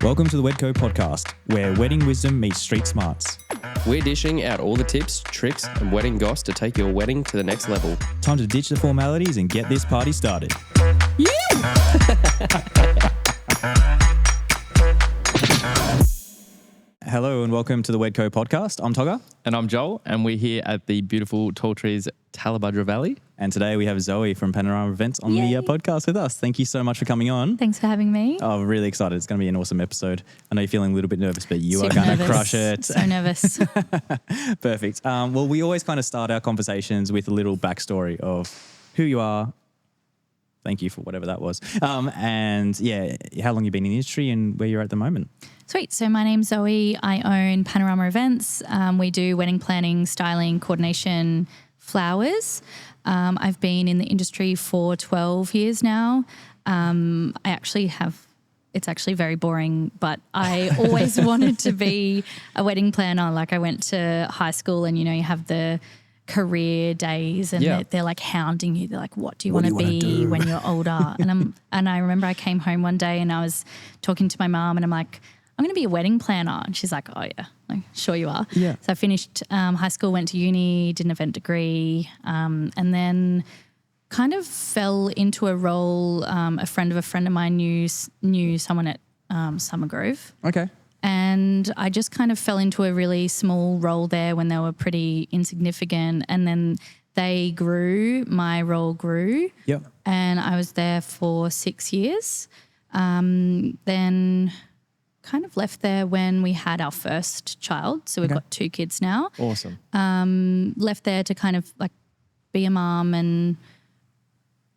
Welcome to the Wedco podcast, where wedding wisdom meets street smarts. We're dishing out all the tips, tricks, and wedding goss to take your wedding to the next level. Time to ditch the formalities and get this party started. Hello and welcome to the Wedco podcast. I'm Togger. And I'm Joel, and we're here at the beautiful Tall Trees Tallebudgera Valley. And today we have Zoe from Panorama Events on the podcast with us. Thank you so much for coming on. Thanks for having me. Oh, really excited. It's going to be an awesome episode. I know you're feeling a little bit nervous, but you are going to crush it. So nervous. Perfect. Well, we always kind of start our conversations with a little backstory of who you are. Thank you for whatever that was. And yeah, how long you've been in the industry and where you're at the moment. Sweet. So my name's Zoe. I own Panorama Events. We do wedding planning, styling, coordination, flowers. I've been in the industry for 12 years now. It's actually very boring, but I always wanted to be a wedding planner. Like I went to high school and, you have the career days and they're like hounding you. They're like, what do you want to be when you're older? And I remember I came home one day and I was talking to my mom and I'm like, I'm going to be a wedding planner. And she's like, oh yeah, like, sure you are. Yeah. So I finished high school, went to uni, did an event degree, and then kind of fell into a role. A friend of mine knew someone at Summer Grove. Okay. And I just kind of fell into a really small role there when they were pretty insignificant. And then they grew, my role grew. Yep. And I was there for 6 years. Then kind of left there when we had our first child. So we've got 2 kids now. Awesome. Left there to kind of like be a mom, and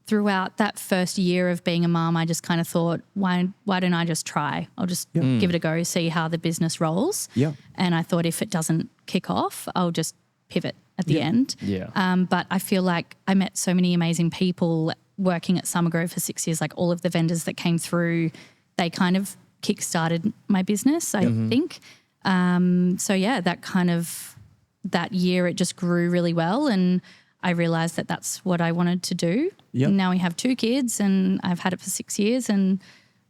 throughout that first year of being a mom, I just kind of thought, why don't I just try? I'll just give it a go, see how the business rolls. Yeah. And I thought if it doesn't kick off, I'll just pivot at the end. Yeah. But I feel like I met so many amazing people working at Summer Grove for 6 years. Like all of the vendors that came through, they kind of kick-started my business, I think. So yeah, that year it just grew really well, and I realised that that's what I wanted to do. Yep. And now we have 2 kids and I've had it for 6 years and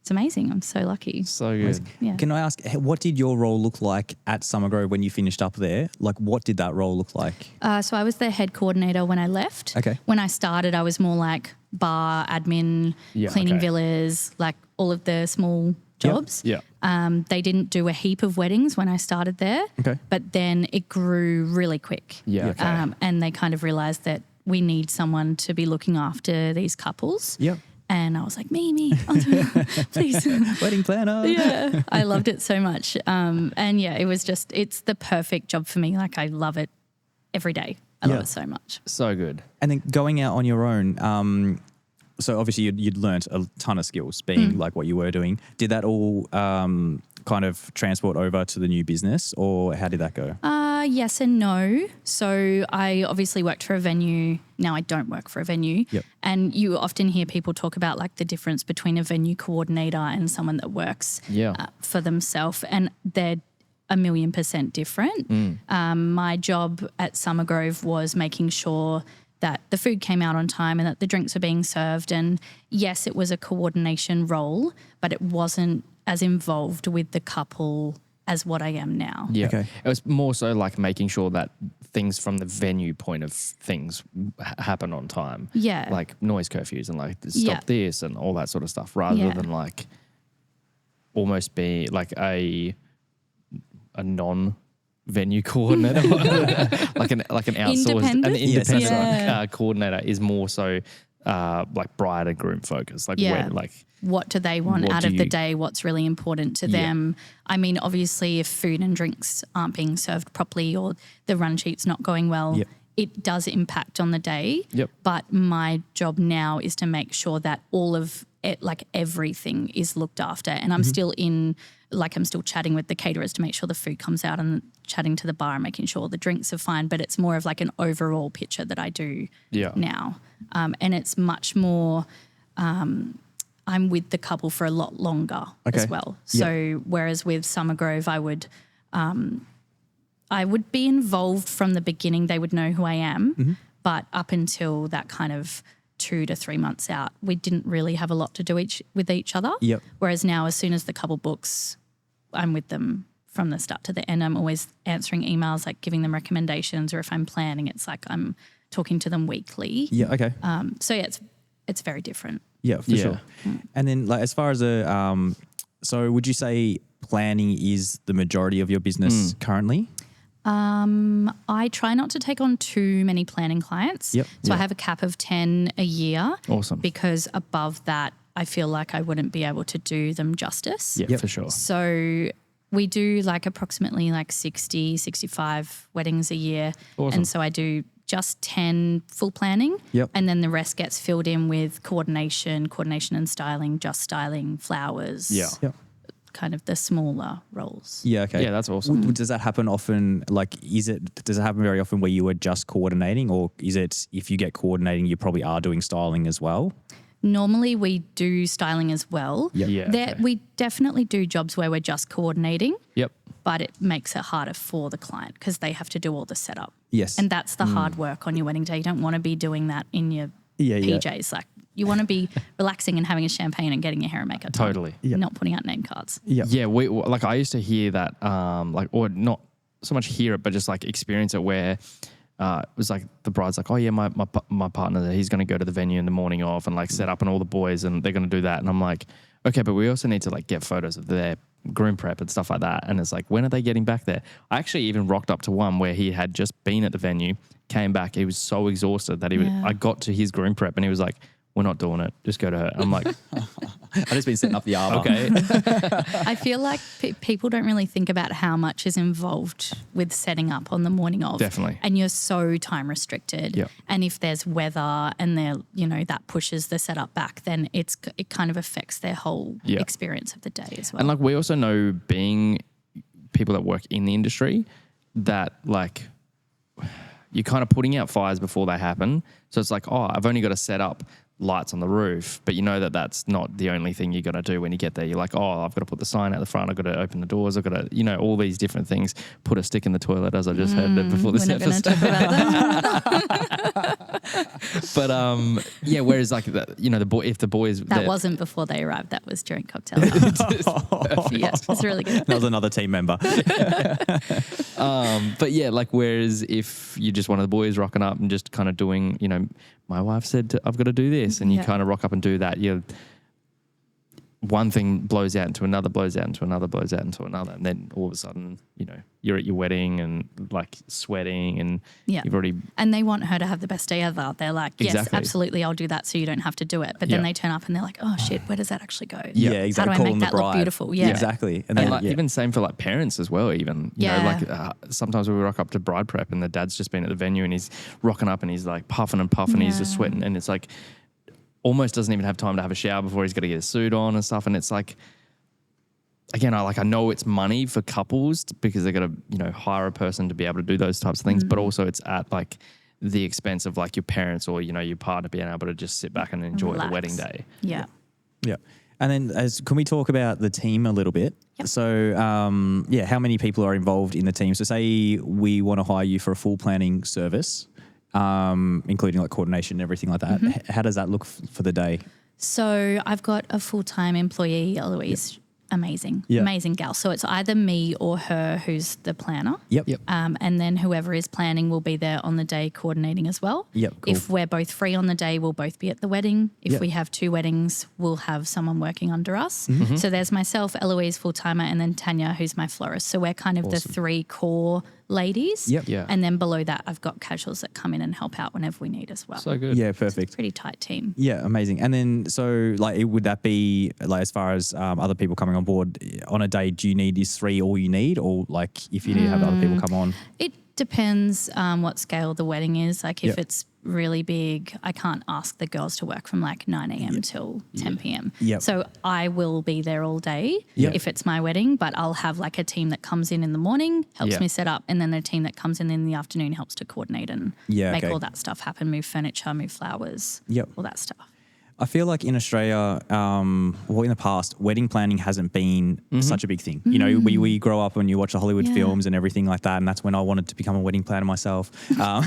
it's amazing. I'm so lucky. So good. Yeah. Can I ask, what did your role look like at Summer Grove when you finished up there? Like, what did that role look like? So I was the head coordinator when I left. Okay. When I started, I was more like bar, admin, cleaning villas, like all of the small jobs. Yeah. They didn't do a heap of weddings when I started there. Okay. But then it grew really quick. Yeah. Okay. And they kind of realised that we need someone to be looking after these couples. Yep. And I was like, me, I'll do it, please. Wedding planner. Yeah, I loved it so much. And yeah, it's the perfect job for me. Like I love it every day. I love it so much. So good. And then going out on your own, so obviously you'd learnt a ton of skills being like what you were doing. Did that all kind of transport over to the new business, or how did that go? Yes and no. So I obviously worked for a venue. Now I don't work for a venue. Yep. And you often hear people talk about like the difference between a venue coordinator and someone that works for themselves, and they're 1,000,000% different. My job at Summer Grove was making sure that the food came out on time and that the drinks were being served. And yes, it was a coordination role, but it wasn't as involved with the couple as what I am now. Yeah. Okay. It was more so like making sure that things from the venue point of things happen on time. Yeah. Like noise curfews and like stop this and all that sort of stuff, rather than like almost be like a non-venue coordinator, like an outsourced, an independent coordinator is more so like bride and groom focused. Like what do they want out of the day? What's really important to them? I mean, obviously, if food and drinks aren't being served properly or the run sheet's not going well, it does impact on the day. Yep. But my job now is to make sure that all of it, like everything, is looked after. And I'm still I'm still chatting with the caterers to make sure the food comes out and chatting to the bar and making sure the drinks are fine. But it's more of like an overall picture that I do now. And it's much more I'm with the couple for a lot longer as well. So whereas with Summer Grove, I would be involved from the beginning. They would know who I am. But up until that kind of 2 to 3 months out, we didn't really have a lot to do with each other. Yep. Whereas now, as soon as the couple books, I'm with them from the start to the end. I'm always answering emails, like giving them recommendations, or if I'm planning, it's like I'm talking to them weekly. Yeah. Okay. So yeah, it's very different. Yeah, for sure. And then like as far as so would you say planning is the majority of your business currently? I try not to take on too many planning clients. Yep. So I have a cap of 10 a year. Awesome. Because above that, I feel like I wouldn't be able to do them justice. Yeah, for sure. So we do like approximately like 60, 65 weddings a year. Awesome. And so I do just 10 full planning. Yep. And then the rest gets filled in with coordination and styling, just styling, flowers. Yeah. Yep. Kind of the smaller roles. Yeah. Okay. Yeah, that's awesome. Does that happen often? Like, does it happen very often where you are just coordinating, or is it if you get coordinating, you probably are doing styling as well? Normally we do styling as well. Yep. Yeah. We definitely do jobs where we're just coordinating, Yep. but it makes it harder for the client because they have to do all the setup. Yes. And that's the hard work on your wedding day. You don't want to be doing that in your PJs. Like you want to be relaxing and having a champagne and getting your hair and makeup done. Totally. Not putting out name cards. Yeah. Yeah, like I used to hear that, like, or not so much hear it, but just like experience it where it was like the bride's like, oh yeah, my partner, he's going to go to the venue in the morning of and like set up and all the boys and they're going to do that. And I'm like, okay, but we also need to like get photos of their groom prep and stuff like that. And it's like, when are they getting back there? I actually even rocked up to one where he had just been at the venue, came back. He was so exhausted that I got to his groom prep and he was like, we're not doing it. Just go to her. I'm like, I've just been setting up the arbor. okay. I feel like people don't really think about how much is involved with setting up on the morning of. Definitely. And you're so time restricted. Yep. And if there's weather and that pushes the setup back, then it kind of affects their whole experience of the day as well. And like we also know, being people that work in the industry, that like you're kind of putting out fires before they happen. So it's like, oh, I've only got to set up lights on the roof, but you know that that's not the only thing you got to do when you get there. You're like, oh, I've got to put the sign out the front, I've got to open the doors, I've got to, all these different things, put a stick in the toilet, as I just heard before this episode. But yeah, whereas like the boy, if the boys that wasn't before they arrived, that was during cocktail hour. Yeah, it's really good. That was another team member. But yeah, like whereas if you just one of the boys rocking up and just kind of doing, my wife said I've got to do this, and you kind of rock up and do that. One thing blows out into another, blows out into another, blows out into another, and then all of a sudden, you're at your wedding and like sweating, and you've already. And they want her to have the best day ever. They're like, yes, Exactly. absolutely, I'll do that, so you don't have to do it. But then they turn up and they're like, oh shit, where does that actually go? Yeah, exactly. How do I make that look beautiful? Yeah, exactly. And then like even same for like parents as well. Even sometimes we rock up to bride prep and the dad's just been at the venue and he's rocking up and he's like puffing and puffing, he's just sweating, and it's like almost doesn't even have time to have a shower before he's got to get a suit on and stuff. And it's like, again, I know it's money for couples because they got to hire a person to be able to do those types of things, but also it's at like the expense of like your parents or your partner being able to just sit back and enjoy the wedding day. Yeah. And then can we talk about the team a little bit? Yep. So how many people are involved in the team? So say we want to hire you for a full planning service, including like coordination and everything like that. Mm-hmm. How does that look for the day? So I've got a full-time employee, Eloise. Amazing gal. So it's either me or her who's the planner. Yep. And then whoever is planning will be there on the day coordinating as well. Yep. Cool. If we're both free on the day, we'll both be at the wedding. If we have two weddings, we'll have someone working under us. Mm-hmm. So there's myself, Eloise, full-timer, and then Tanya, who's my florist. So we're kind of the three core ladies. Yep. Yeah. And then below that, I've got casuals that come in and help out whenever we need as well. So good. Yeah, perfect. It's a pretty tight team. Yeah, amazing. And then so like would that be like as far as other people coming on board on a day, do you need these three all you need, or like if you need to have other people come on? It depends what scale the wedding is. Like if it's really big, I can't ask the girls to work from like 9 a.m. till 10 p.m. Yep. So I will be there all day if it's my wedding, but I'll have like a team that comes in the morning, helps me set up, and then a team that comes in the afternoon helps to coordinate and make all that stuff happen, move furniture, move flowers, all that stuff. I feel like in Australia, in the past, wedding planning hasn't been such a big thing. Mm-hmm. We grow up and you watch the Hollywood films and everything like that, and that's when I wanted to become a wedding planner myself. You're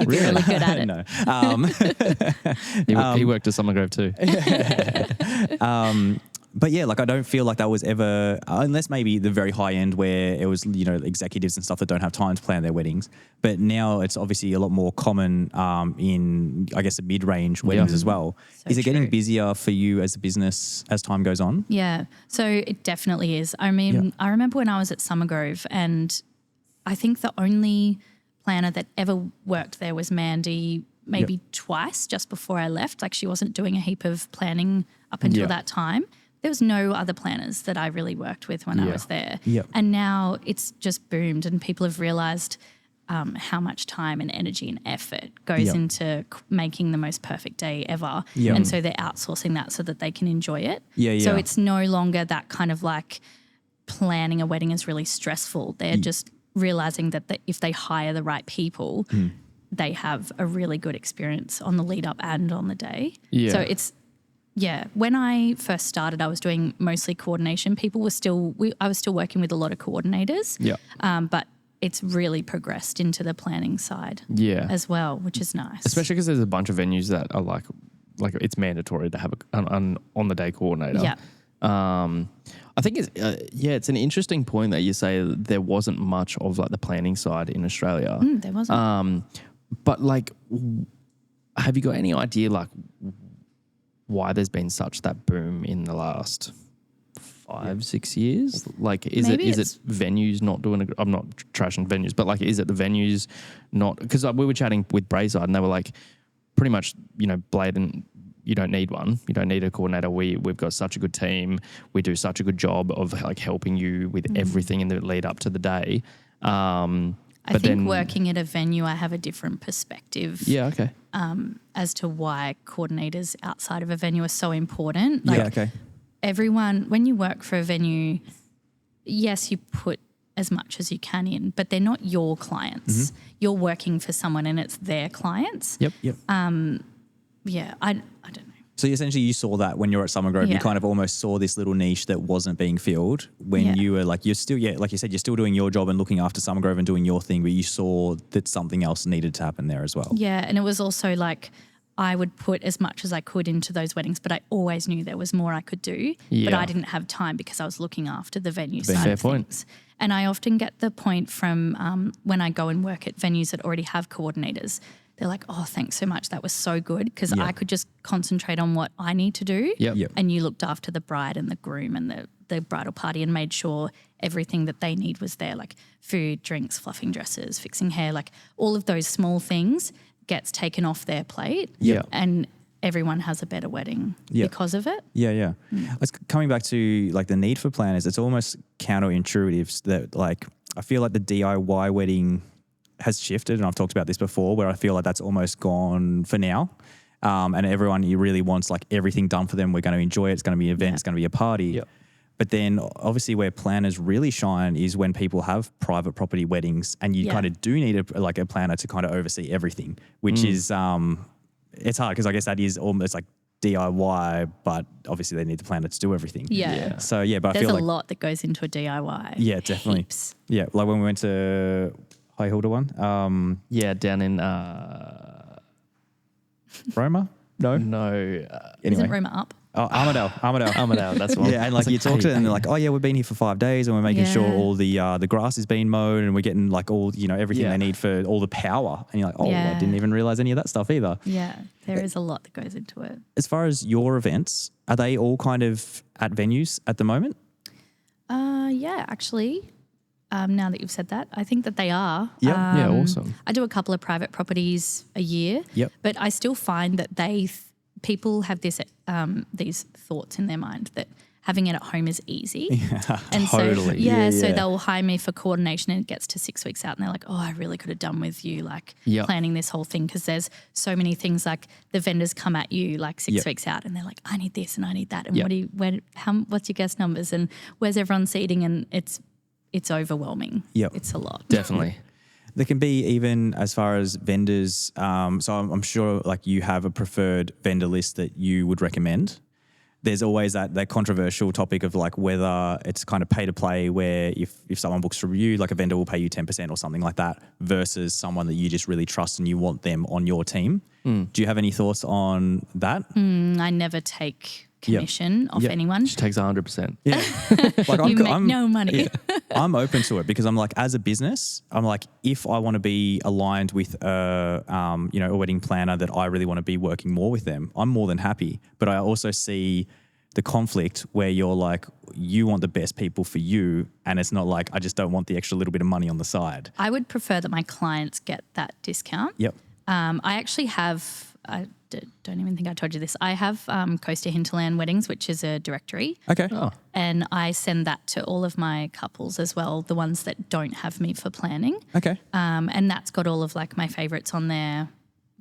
really good at it. No. He worked at Summer Grove too. But yeah, like I don't feel like that was ever, unless maybe the very high end where it was, you know, executives and stuff that don't have time to plan their weddings. But now it's obviously a lot more common in, I guess, the mid-range weddings as well. So is it getting true. busier for you as a business as time goes on? Yeah, so it definitely is. I mean, I remember when I was at Summer Grove, and I think the only planner that ever worked there was Mandy, maybe twice just before I left. Like she wasn't doing a heap of planning up until that time. There was no other planners that I really worked with when I was there. Yep. And now it's just boomed, and people have realised how much time and energy and effort goes into making the most perfect day ever. Yep. And so they're outsourcing that so that they can enjoy it. Yeah, So yeah. it's no longer that kind of like planning a wedding is really stressful. They're just realising that if they hire the right people, they have a really good experience on the lead up and on the day. Yeah. So it's, when I first started, I was doing mostly coordination. People were still, I was still working with a lot of coordinators. Yeah. But it's really progressed into the planning side as well, which is nice. Especially because there's a bunch of venues that are like it's mandatory to have an on the day coordinator. Yeah. I think it's an interesting point that you say that there wasn't much of like the planning side in Australia. There wasn't. But like, have you got any idea like why there's been such that boom in the last 5-6 years? Like, is Maybe it venues not doing? I'm not trashing venues, but like, is it the venues not? Because we were chatting with Brayside, and they were like, pretty much, you know, blatant. You don't need one. You don't need a coordinator. We've got such a good team. We do such a good job of like helping you with everything in the lead up to the day. I think working at a venue, I have a different perspective. Yeah. Okay. As to why coordinators outside of a venue are so important. Like, Yeah, okay. everyone, when you work for a venue, yes, you put as much as you can in, but they're not your clients. You're working for someone and it's their clients. Yep. Yeah, I don't know. So essentially you saw that when you were at Summer Grove, you Yeah. kind of almost saw this little niche that wasn't being filled when you were like, you're still, like you said, you're still doing your job and looking after Summer Grove and doing your thing, but you saw that something else needed to happen there as well. Yeah, and it was also like I would put as much as I could into those weddings, but I always knew there was more I could do, but Yeah. I didn't have time because I was looking after the venue side Fair of point. things. And I often get the point from when I go and work at venues that already have coordinators. They're like, oh, thanks so much. That was so good because I could just concentrate on what I need to do. Yep. And you looked after the bride and the groom and the bridal party and made sure everything that they need was there, like food, drinks, fluffing dresses, fixing hair, like all of those small things gets taken off their plate. Yeah. And everyone has a better wedding because of it. Yeah. It's coming back to like the need for planners, it's almost counterintuitive that like, I feel like the DIY wedding has shifted, and I've talked about this before, where I feel like that's almost gone for now. And everyone really wants like everything done for them. We're going to enjoy it. It's going to be an event. It's going to be a party. Yep. But then obviously where planners really shine is when people have private property weddings and you kind of do need a planner to kind of oversee everything, which is, it's hard because I guess that is almost like DIY, but obviously they need the planner to do everything. Yeah. So but I There's feel a like, lot that goes into a DIY. yeah, definitely. Heaps. Yeah. Like when we went to High Hilda one, Yeah, down in Roma? No. no Isn't Roma up? Oh, Armadale. Armadale. That's one. Yeah, and like you talk to them, and they're like, "Oh yeah, we've been here for 5 days, and we're making sure Yeah. all the grass is being mowed, and we're getting like all everything they need for all the power." And you're like, "Oh, I didn't even realize any of that stuff either." Yeah, there is a lot that goes into it. As far as your events, are they all kind of at venues at the moment? Yeah, actually, now that you've said that, I think that they are. Yeah. Yeah, awesome. I do a couple of private properties a year. Yep. But I still find that people have this these thoughts in their mind that having it at home is easy. And Totally. so they'll hire me for coordination and it gets to 6 weeks out and they're like, oh, I really could have done with you like planning this whole thing because there's so many things like the vendors come at you like 6 weeks out and they're like, I need this and I need that and what's your guest numbers and where's everyone seating, and it's overwhelming. Yep. It's a lot. Definitely. There can be even as far as vendors. So I'm sure like you have a preferred vendor list that you would recommend. There's always that controversial topic of like whether it's kind of pay to play where if someone books from you, like a vendor will pay you 10% or something like that versus someone that you just really trust and you want them on your team. Do you have any thoughts on that? I never take commission off anyone. She takes 100%. Yeah. Like You make no money. Yeah, I'm open to it because I'm like, as a business, I'm like, if I want to be aligned with a wedding planner that I really want to be working more with them, I'm more than happy. But I also see the conflict where you're like, you want the best people for you, and it's not like, I just don't want the extra little bit of money on the side. I would prefer that my clients get that discount. Yep. I actually have, don't even think I told you this, I have Coast to Hinterland Weddings, which is a directory. Okay. Oh, And I send that to all of my couples as well, the ones that don't have me for planning. Okay. And that's got all of like my favourites on there,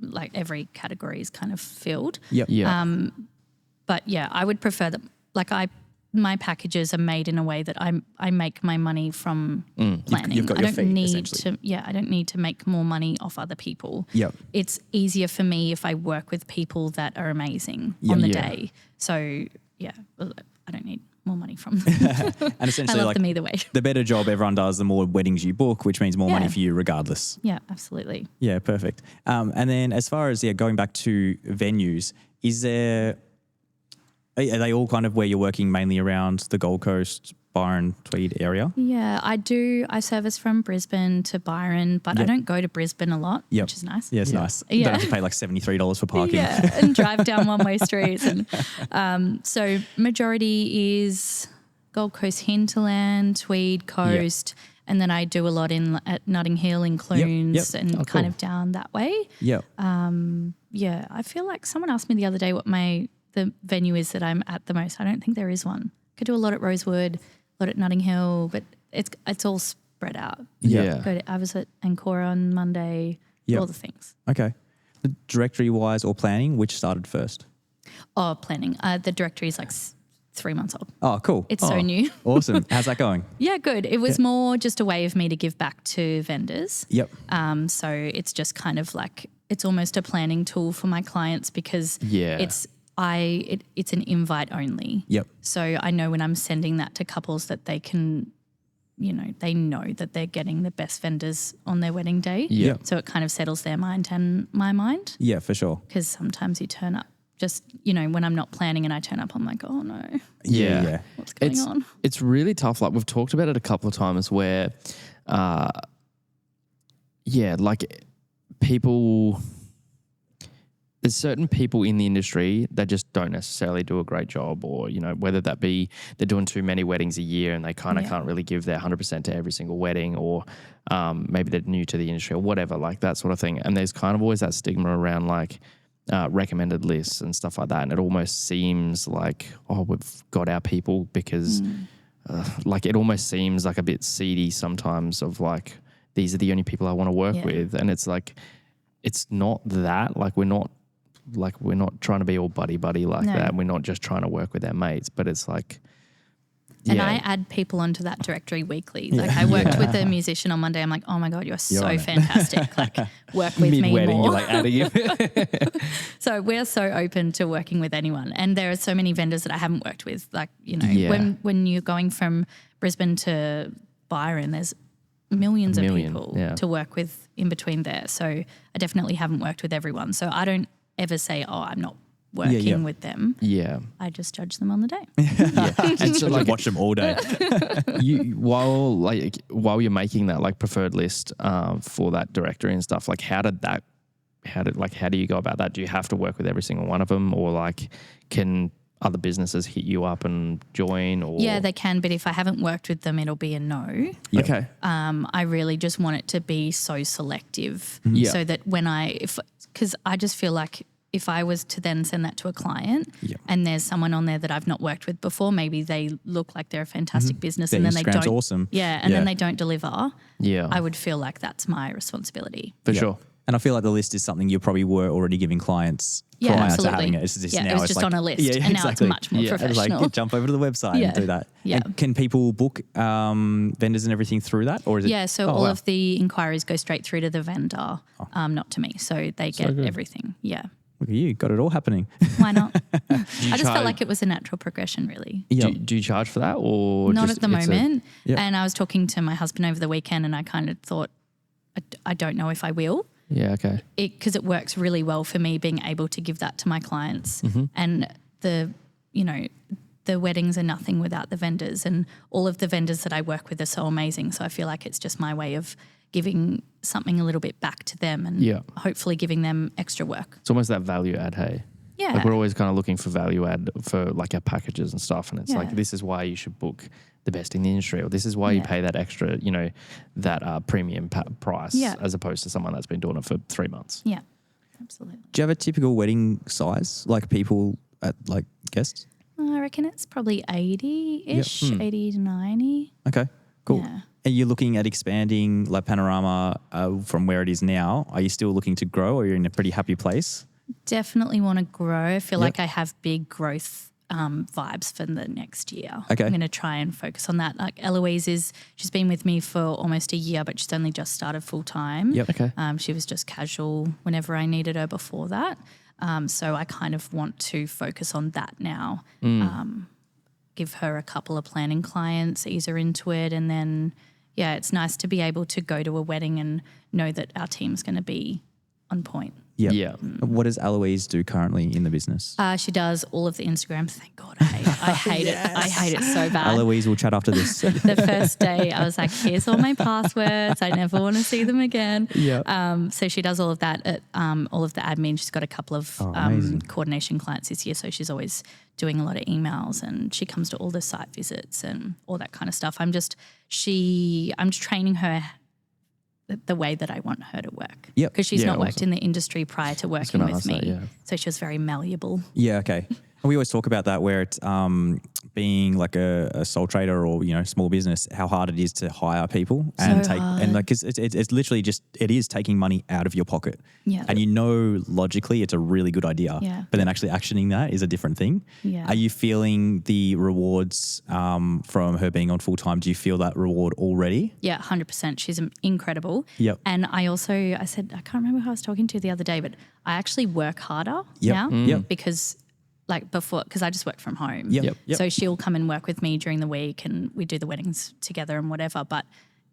like every category is kind of filled. Yep. yeah. But yeah, I would prefer that, like my packages are made in a way that I make my money from planning. You've got I your don't fee, need essentially. I don't need to make more money off other people. Yep. It's easier for me if I work with people that are amazing Yeah. on the Yeah. day. So yeah, I don't need more money from them. And I essentially, love like, them either way. the better job everyone does, the more weddings you book, which means more money Yeah. for you regardless. Yeah, absolutely. Yeah, perfect. And then as far as going back to venues, are they all kind of where you're working mainly around the Gold Coast, Byron, Tweed area? Yeah, I do. I service from Brisbane to Byron, but I Yep. don't go to Brisbane a lot, Yep. which is nice. Yeah, it's nice. You Yeah. don't have to pay like $73 for parking. Yeah, and drive down one-way streets. And so majority is Gold Coast hinterland, Tweed Coast, and then I do a lot at Notting Hill in Clunes yep. and Oh, kind cool. of down that way. Yep. Yeah, I feel like someone asked me the other day what the venue is that I'm at the most. I don't think there is one. Could do a lot at Rosewood, a lot at Notting Hill, but it's all spread out. Yeah. I was at Ancora on Monday, Yep. all the things. Okay. The directory-wise or planning, which started first? Oh, planning. The directory is like 3 months old. Oh, cool. It's so new. Awesome. How's that going? Yeah, good. It was more just a way of me to give back to vendors. Yep. So it's just kind of like, it's almost a planning tool for my clients because Yeah. it's an invite only. Yep. So I know when I'm sending that to couples that they can, they know that they're getting the best vendors on their wedding day. Yeah. So it kind of settles their mind and my mind Yeah, for sure. because sometimes you turn up just, when I'm not planning and I turn up, I'm like, oh no, Yeah. what's going on? It's really tough. Like we've talked about it a couple of times where, like there's certain people in the industry that just don't necessarily do a great job, or, whether that be they're doing too many weddings a year and they kind of can't really give their 100% to every single wedding, or maybe they're new to the industry or whatever, like that sort of thing. And there's kind of always that stigma around like recommended lists and stuff like that. And it almost seems like, oh, we've got our people because like it almost seems like a bit seedy sometimes of like, these are the only people I want to work with. And it's like, it's not that. Like we're not trying to be all buddy like that. We're not just trying to work with our mates, but it's like, And I add people onto that directory weekly. Like I worked with a musician on Monday. I'm like, oh my God, you're so fantastic. Like work with me mid-wedding, more. you're like adding it. So we're so open to working with anyone. And there are so many vendors that I haven't worked with. Like, when you're going from Brisbane to Byron, there's millions of people to work with in between there. So I definitely haven't worked with everyone. So I don't ever say, oh, I'm not working with them. Yeah. I just judge them on the day. And so like watch them all day. while you're making that like preferred list for that directory and stuff, like how do you go about that? Do you have to work with every single one of them, or like can other businesses hit you up and join? Or Yeah, they can, but if I haven't worked with them, it'll be a no. Yep. Okay. I really just want it to be so selective so that because I just feel like if I was to then send that to a client and there's someone on there that I've not worked with before, maybe they look like they're a fantastic business and then they Instagram's don't. awesome. Yeah, and then they don't deliver. Yeah. I would feel like that's my responsibility. For sure. And I feel like the list is something you probably were already giving clients Yeah, prior absolutely. to having it. It's just Yeah, now it was it's just like, on a list, Yeah, and now it's exactly. much more It's professional. like jump over to the website and do that. Yeah. And can people book vendors and everything through that, or is it? Yeah, so all of the inquiries go straight through to the vendor, not to me. So they get everything. Yeah. Look at you, got it all happening. Why not? I just felt like it was a natural progression, really. Do you charge for that, or Not just at the it's moment. Yep. And I was talking to my husband over the weekend and I kind of thought, I don't know if I will. Yeah, okay. Because it works really well for me being able to give that to my clients. And the the weddings are nothing without the vendors, and all of the vendors that I work with are so amazing. So I feel like it's just my way of giving something a little bit back to them and hopefully giving them extra work. It's almost that value add, hey? Yeah. Like we're always kind of looking for value add for like our packages and stuff. And it's like, this is why you should book the best in the industry, or this is why you pay that extra, that premium price as opposed to someone that's been doing it for 3 months. Yeah, absolutely. Do you have a typical wedding size, like people at like guests? I reckon it's probably 80-ish, 80 to 90. Okay, cool. Yeah. Are you looking at expanding like Panorama from where it is now? Are you still looking to grow, or you're in a pretty happy place? Definitely want to grow. I feel like I have big growth vibes for the next year. Okay. I'm going to try and focus on that. Like Eloise she's been with me for almost a year, but she's only just started full time. Yep. Okay. She was just casual whenever I needed her before that. So I kind of want to focus on that now. Give her a couple of planning clients, ease her into it, and then it's nice to be able to go to a wedding and know that our team's going to be on point. Yep. Yeah. What does Eloise do currently in the business? She does all of the Instagram. Thank God, I hate it. I hate it so bad. Eloise will chat after this. The first day, I was like, "Here's all my passwords. I never want to see them again." Yeah. So she does all of that, all of the admin. She's got a couple of coordination clients this year, so she's always doing a lot of emails, and she comes to all the site visits and all that kind of stuff. I'm just training her the way that I want her to work. Yep. Because she's Yeah, not worked awesome. in the industry prior to working gonna with ask me. that, yeah. So she was very malleable. Yeah, okay. And we always talk about that, where it's being like a sole trader or small business, how hard it is to hire people and because it's literally just it is taking money out of your pocket. Yeah. And logically it's a really good idea. Yeah. But then actually actioning that is a different thing. Yeah. Are you feeling the rewards from her being on full time? Do you feel that reward already? Yeah, 100%. She's incredible. Yep. And I said, I can't remember who I was talking to the other day, but I actually work harder Yep. now Yep. because I just work from home. Yep. Yep. So she'll come and work with me during the week and we do the weddings together and whatever. But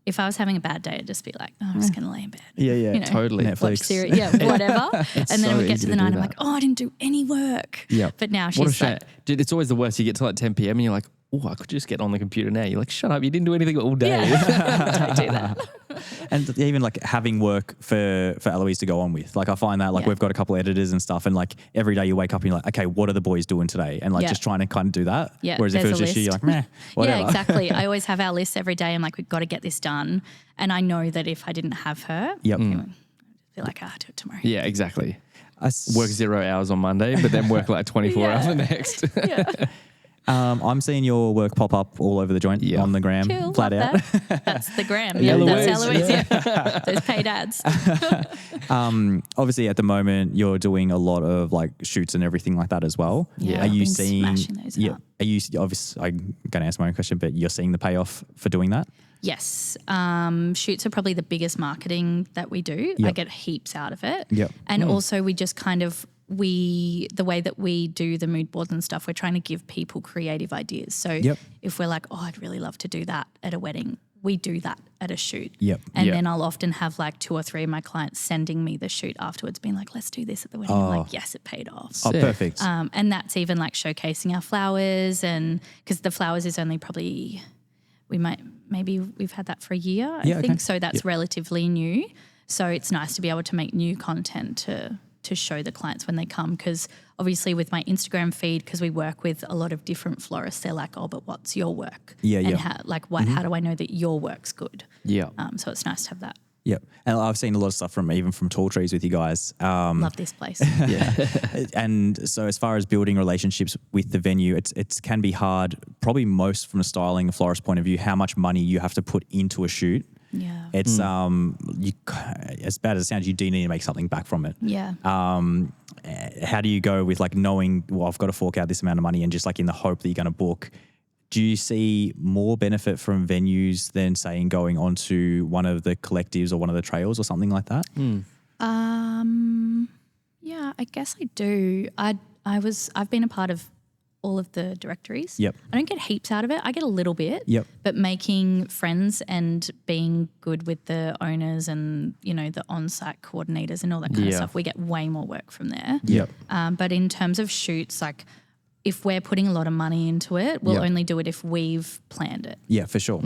if I was having a bad day, I'd just be like, I'm just going to lay in bed. Yeah. Totally. Netflix. Watch series, whatever. And then so it would get easy to to the night, do I'm that. like, I didn't do any work. Yep. But now What a she's shame. like, Dude, it's always the worst. You get to like 10 p.m. and you're like, I could just get on the computer now. You're like, shut up. You didn't do anything all day. don't do that. And even like having work for Eloise to go on with. Like I find that we've got a couple of editors and stuff, and like every day you wake up and you're like, okay, what are the boys doing today? And just trying to kind of do that. Yeah, Whereas if it was there's just a you, you're list. like, meh, whatever. Yeah, exactly. I always have our lists every day. I'm like, we've got to get this done. And I know that if I didn't have her, Yep. I'd be like, I'll do it tomorrow. Yeah, exactly. I s- Work 0 hours on Monday, but then work like 24 Yeah. hours the next. Yeah. I'm seeing your work pop up all over the joint on the gram, Cool, flat love out. that. That's the gram. Yeah, Yeah, that's Eloise. Eloise. Yeah. Those paid ads. Obviously, at the moment, you're doing a lot of like shoots and everything like that as well. Yeah, Are I've you been seeing? smashing those Yeah. out. Are you obviously? I'm going to ask my own question, but you're seeing the payoff for doing that. Yes. Shoots are probably the biggest marketing that we do. I Yep. get heaps out of it. Yep. And also we just kind of the way that we do the mood boards and stuff, we're trying to give people creative ideas. So Yep. if we're like, I'd really love to do that at a wedding, we do that at a shoot. Yep. And Yep. then I'll often have like 2 or 3 of my clients sending me the shoot afterwards, being like, let's do this at the wedding. I'm like, yes, it paid off. Oh, Sick. perfect. And that's even like showcasing our flowers, and because the flowers is only probably maybe we've had that for a year, I Yeah, think. okay. So that's relatively new. So it's nice to be able to make new content to show the clients when they come, because obviously with my Instagram feed, because we work with a lot of different florists, they're like, oh, but what's your work? Yeah, and yeah. how do I know that your work's good? Yeah. So it's nice to have that. Yep. And I've seen a lot of stuff from Tall Trees with you guys. Love this place. Yeah. And so as far as building relationships with the venue, it can be hard, probably most from a styling florist point of view, how much money you have to put into a shoot. Yeah. It's as bad as it sounds, you do need to make something back from it. Yeah. How do you go with like knowing, well, I've got to fork out this amount of money and just like in the hope that you're going to book? Do you see more benefit from venues than saying going onto one of the collectives or one of the trails or something like that? Yeah, I guess I do. I've been a part of all of the directories. Yep. I don't get heaps out of it. I get a little bit. Yep. But making friends and being good with the owners and, the on-site coordinators and all that kind of Yeah. stuff, we get way more work from there. Yep. But in terms of shoots, like if we're putting a lot of money into it, we'll Yeah. only do it if we've planned it, Yeah, for sure.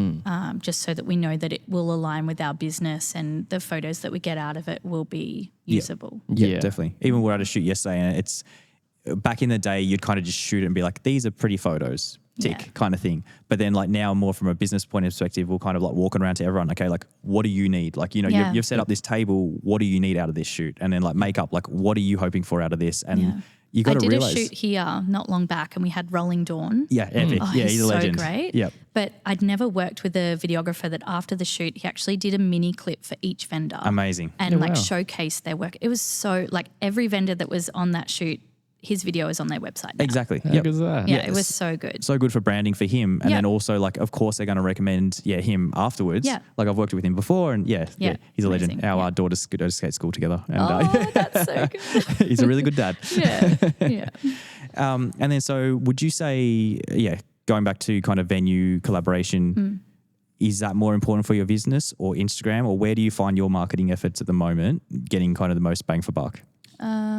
just so that we know that it will align with our business and the photos that we get out of it will be usable. Yeah, definitely. Even we were at a shoot yesterday, and it's back in the day, you'd kind of just shoot it and be like, these are pretty photos, tick, Yeah. kind of thing. But then like now, more from a business point of perspective, we'll kind of like walking around to everyone. Okay, like what do you need? Like, you know, Yeah. you've set up this table. What do you need out of this shoot? And then like makeup, like what are you hoping for out of this? And you got I to did realize. a shoot here not long back, and we had Rolling Dawn. Yeah, epic. Oh, Yeah, he's a so legend. great. Yep. But I'd never worked with a videographer that after the shoot, he actually did a mini clip for each vendor. Amazing. And like wow. showcased their work. It was so like every vendor that was on that shoot, his video is on their website now. Exactly. How Yep. good is that? Yeah, Yes. it was so good. So good for branding for him. And Yeah. then also like, of course, they're going to recommend, him afterwards. Yeah. Like I've worked with him before and he's a legend. Amazing. Our Yeah. daughters go to skate school together. And Oh, that's so good. he's a really good dad. Yeah. And then so would you say, going back to kind of venue collaboration, is that more important for your business or Instagram, or where do you find your marketing efforts at the moment getting kind of the most bang for buck?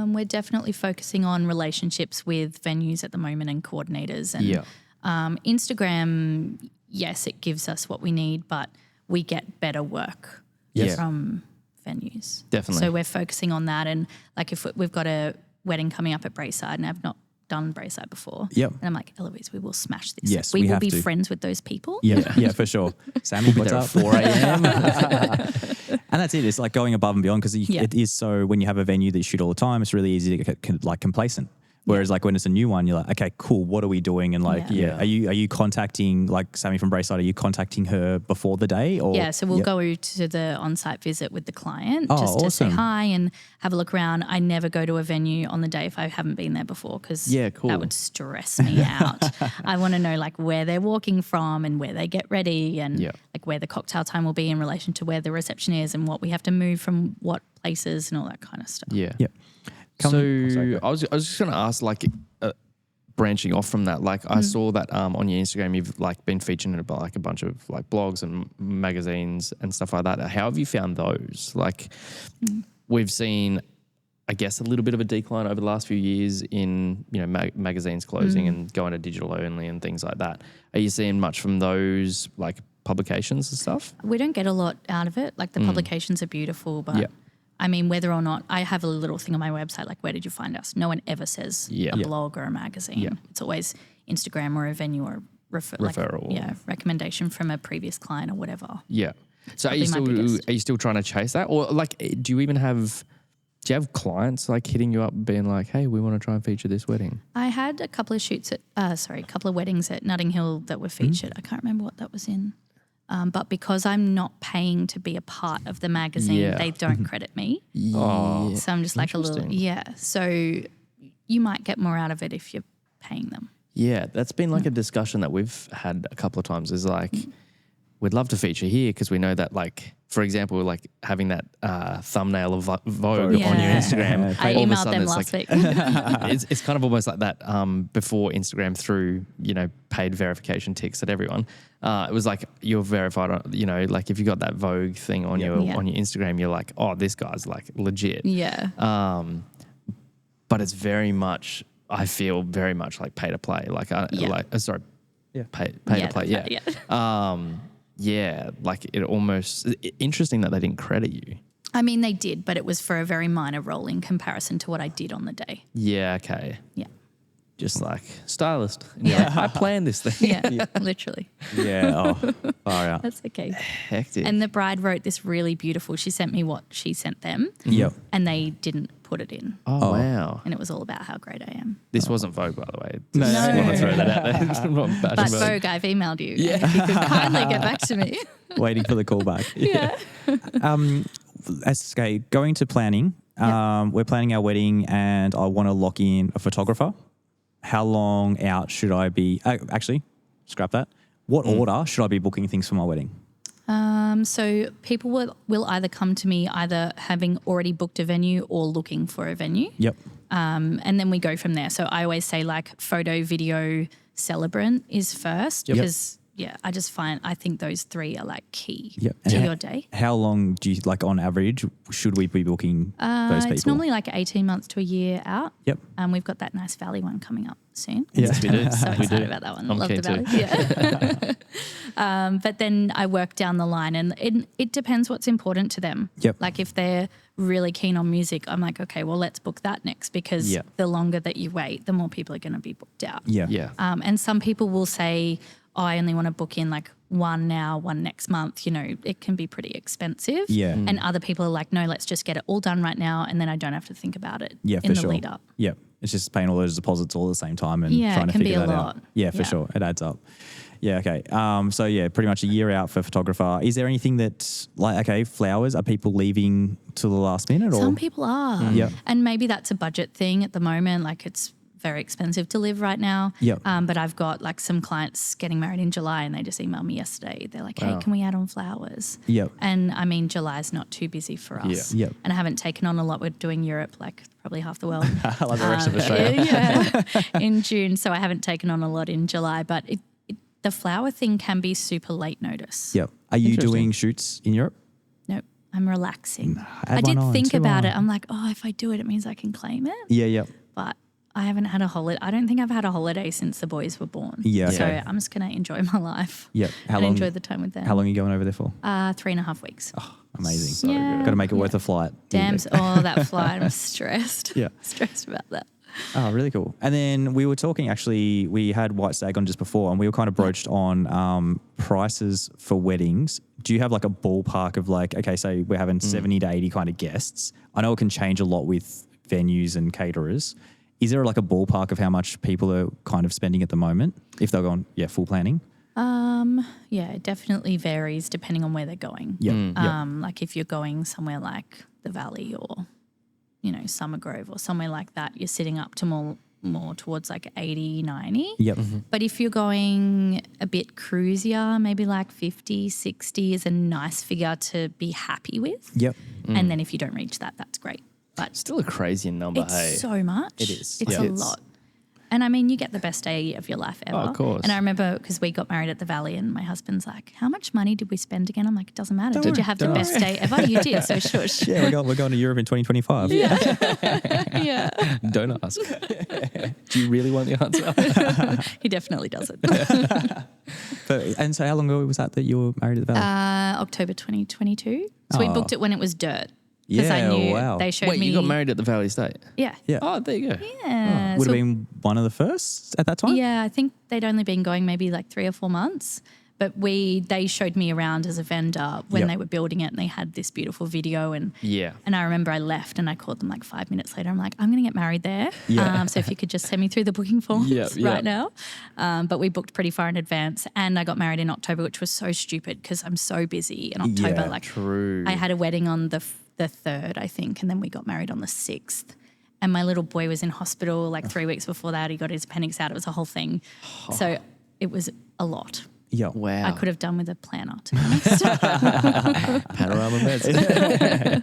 We're definitely focusing on relationships with venues at the moment and coordinators. And Instagram, yes, it gives us what we need, but we get better work Yes. from venues. Definitely. So we're focusing on that. And like if we've got a wedding coming up at Braeside and I've not done Braeside before. Yep. And I'm like, Eloise, we will smash this. Yes, we we will have be to. friends with those people. Yeah, for sure. Sammy, what's there up? at 4 a.m. And that's it. It's like going above and beyond because it is so when you have a venue that you shoot all the time, it's really easy to get like complacent. Whereas like when it's a new one, you're like, okay, cool. What are we doing? And like, Yeah. are you contacting like Sammy from Braeside? Are you contacting her before the day? Or Yeah, so we'll Yep. go to the on-site visit with the client Oh, just to say awesome. hi and have a look around. I never go to a venue on the day if I haven't been there before because Yeah, cool. that would stress me out. I want to know like where they're walking from and where they get ready and Yeah. like where the cocktail time will be in relation to where the reception is and what we have to move from what places and all that kind of stuff. Yeah. Yep. Sorry, I was just going to ask, like, branching off from that, like, I saw that on your Instagram, you've like been featured in like a bunch of like blogs and magazines and stuff like that. How have you found those? Like, we've seen, I guess, a little bit of a decline over the last few years in magazines closing and going to digital only and things like that. Are you seeing much from those like publications and stuff? We don't get a lot out of it. Like the publications are beautiful, but Yeah. I mean, whether or not I have a little thing on my website, like where did you find us? No one ever says Yeah. a Yeah. blog or a magazine. Yeah. It's always Instagram or a venue or Referral. recommendation from a previous client or whatever. Yeah. So Probably my biggest. are you still trying to chase that, or like do you have clients like hitting you up being like, hey, we want to try and feature this wedding? I had a couple of shoots at, a couple of weddings at Notting Hill that were featured. I can't remember what that was in. But because I'm not paying to be a part of the magazine, Yeah. they don't credit me. Oh, So I'm just like a little, Interesting. So you might get more out of it if you're paying them. yeah, that's been like a discussion that we've had a couple of times. Is like, we'd love to feature here because we know that, like, for example, like having that thumbnail of Vogue Yeah. on your Instagram. I all of a emailed sudden them it's last like, week. it's kind of almost like that before Instagram threw, paid verification ticks at everyone. It was like you're verified on, like if you got that Vogue thing on your Yeah. on your Instagram, you're like, oh, this guy's like legit. Yeah. But it's very much, I feel very much like pay to play. Like, Yeah. pay Yeah, to play. that's Yeah. right, Yeah, like it almost interesting that they didn't credit you. I mean, they did, but it was for a very minor role in comparison to what I did on the day. Yeah, okay. Yeah. Just like stylist. And you're Yeah. like, I planned this thing. Yeah, literally. Yeah. Oh, far out. That's okay. Hectic. And the bride wrote this really beautiful. She sent me what she sent them, Yep. and they didn't put it in. oh, wow. And it was all about how great I am. This wasn't Vogue, by the way. No. Just want to throw that out there. I'm not bashing But Vogue. Vogue, I've emailed you. Yeah. If you could kindly get back to me. Waiting for the callback. Yeah. Going to planning. We're planning our wedding and I want to lock in a photographer. How long out should I be? Actually, scrap that. What order should I be booking things for my wedding? So people will either come to me either having already booked a venue or looking for a venue. Yep. And then we go from there. So I always say like photo, video, celebrant is first Yep. because I just I think those 3 are like key Yep. to And your day. How long do you, like on average, should we be booking those people? It's normally like 18 months to a year out. Yep. We've got that nice valley one coming up soon. Yes, we do. So We excited do. about that one. I'm Love the keen valley. Yeah. But then I work down the line, and it depends what's important to them. Yep. Like if they're really keen on music, I'm like, okay, well, let's book that next, because Yeah. the longer that you wait, the more people are going to be booked out. Yeah. Yeah. And some people will say, I only want to book in like one now, one next month. You know, it can be pretty expensive. Yeah. And other people are like, no, let's just get it all done right now, and then I don't have to think about it Yeah, in for the sure. lead up. Yeah. It's just paying all those deposits all at the same time and Yeah, trying it to can be figure a that lot. out. Yeah, for Yeah. sure. It adds up. Yeah, okay. So yeah, pretty much a year out for photographer. Is there anything that, like, okay, flowers, are people leaving to the last minute? Or? Some people are. Yep. And maybe that's a budget thing at the moment. Like it's very expensive to live right now. Yep. But I've got like some clients getting married in July, and they just emailed me yesterday. They're like, hey, can we add on flowers? Yep. And I mean, July's not too busy for us. Yeah. Yep. And I haven't taken on a lot. We're doing Europe, like probably half the world. like the rest of Australia. Yeah, in June. So I haven't taken on a lot in July, but the flower thing can be super late notice. Yep. Are you Interesting. doing shoots in Europe? Nope, I'm relaxing. add I did one on, think two about on. it. I'm like, oh, if I do it, it means I can claim it. Yeah, yeah. But I haven't had a holiday. I don't think I've had a holiday since the boys were born. Yeah, So okay. I'm just going to enjoy my life. Yep. How and long? enjoy the time with them. How long are you going over there for? 3.5 weeks. Amazing. So Yeah. good. Got to make it worth a flight. Damn. Oh, that flight. I'm stressed. Yeah. Stressed about that. Oh, really cool. And then we were talking, actually, we had White Stag on just before, and we were kind of broached on prices for weddings. Do you have like a ballpark of like, okay, so we're having 70 to 80 kind of guests. I know it can change a lot with venues and caterers. Is there like a ballpark of how much people are kind of spending at the moment if they're going, full planning? Yeah, it definitely varies depending on where they're going. Yeah. Like if you're going somewhere like the Valley or, Summer Grove or somewhere like that, you're sitting up to more towards like 80, 90. Yep. But if you're going a bit cruisier, maybe like 50, 60 is a nice figure to be happy with. Yep. And then if you don't reach that, that's great. But Still a crazy number, it's hey. so much. It is. It's Yeah. a It's- lot. And I mean, you get the best day of your life ever. of course. And I remember because we got married at the Valley and my husband's like, how much money did we spend again? I'm like, it doesn't matter. Did you have the best day ever? You did. So shush. Yeah, we're going to Europe in 2025. Yeah. Don't ask. Do you really want the answer? He definitely doesn't. And so how long ago was that you were married at the Valley? October 2022. So we Oh. booked it when it was dirt. Because I Yeah, knew wow. they showed Wait, me. you got married at the Valley Estate? Yeah. Yeah. Oh, there you go. Yeah. Would So- have been one of the first at that time? Yeah, I think they'd only been going maybe like 3 or 4 months. But they showed me around as a vendor when Yep. they were building it, and they had this beautiful video. And Yeah. I remember I left and I called them like 5 minutes later. I'm like, I'm going to get married there. Yeah. So if you could just send me through the booking forms Yep, yep. right now. But we booked pretty far in advance, and I got married in October, which was so stupid because I'm so busy in October. Yeah, like True. I had a wedding on the 3rd, I think, and then we got married on the 6th. And my little boy was in hospital like 3 weeks before that. He got his appendix out. It was a whole thing. So it was a lot. Yeah. Wow. I could have done with a planner, to be honest. Panorama Events.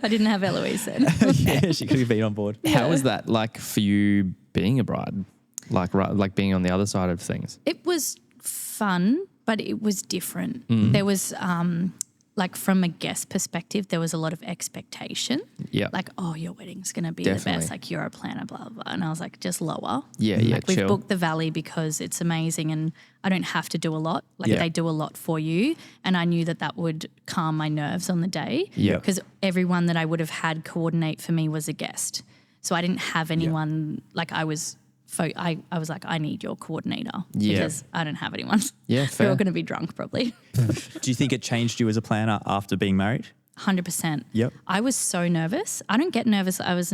I didn't have Eloise then. Yeah, she could have been on board. How was that like for you being a bride? Like being on the other side of things? It was fun, but it was different. Mm. There was, like from a guest perspective, there was a lot of expectation. Yeah. Like, oh, your wedding's going to be the Definitely. best. Like, you're a planner, blah, blah, blah. And I was like, just lower. Yeah, Like, we've chill. booked the Valley because it's amazing and I don't have to do a lot. Like, Yeah. they do a lot for you. And I knew that would calm my nerves on the day. Yeah. Because everyone that I would have had coordinate for me was a guest. So I didn't have anyone, like I was like, I need your coordinator Yeah. because I don't have anyone. Yeah, We're fair. all going to be drunk probably. Do you think it changed you as a planner after being married? 100%. Yep. I was so nervous. I don't get nervous. I was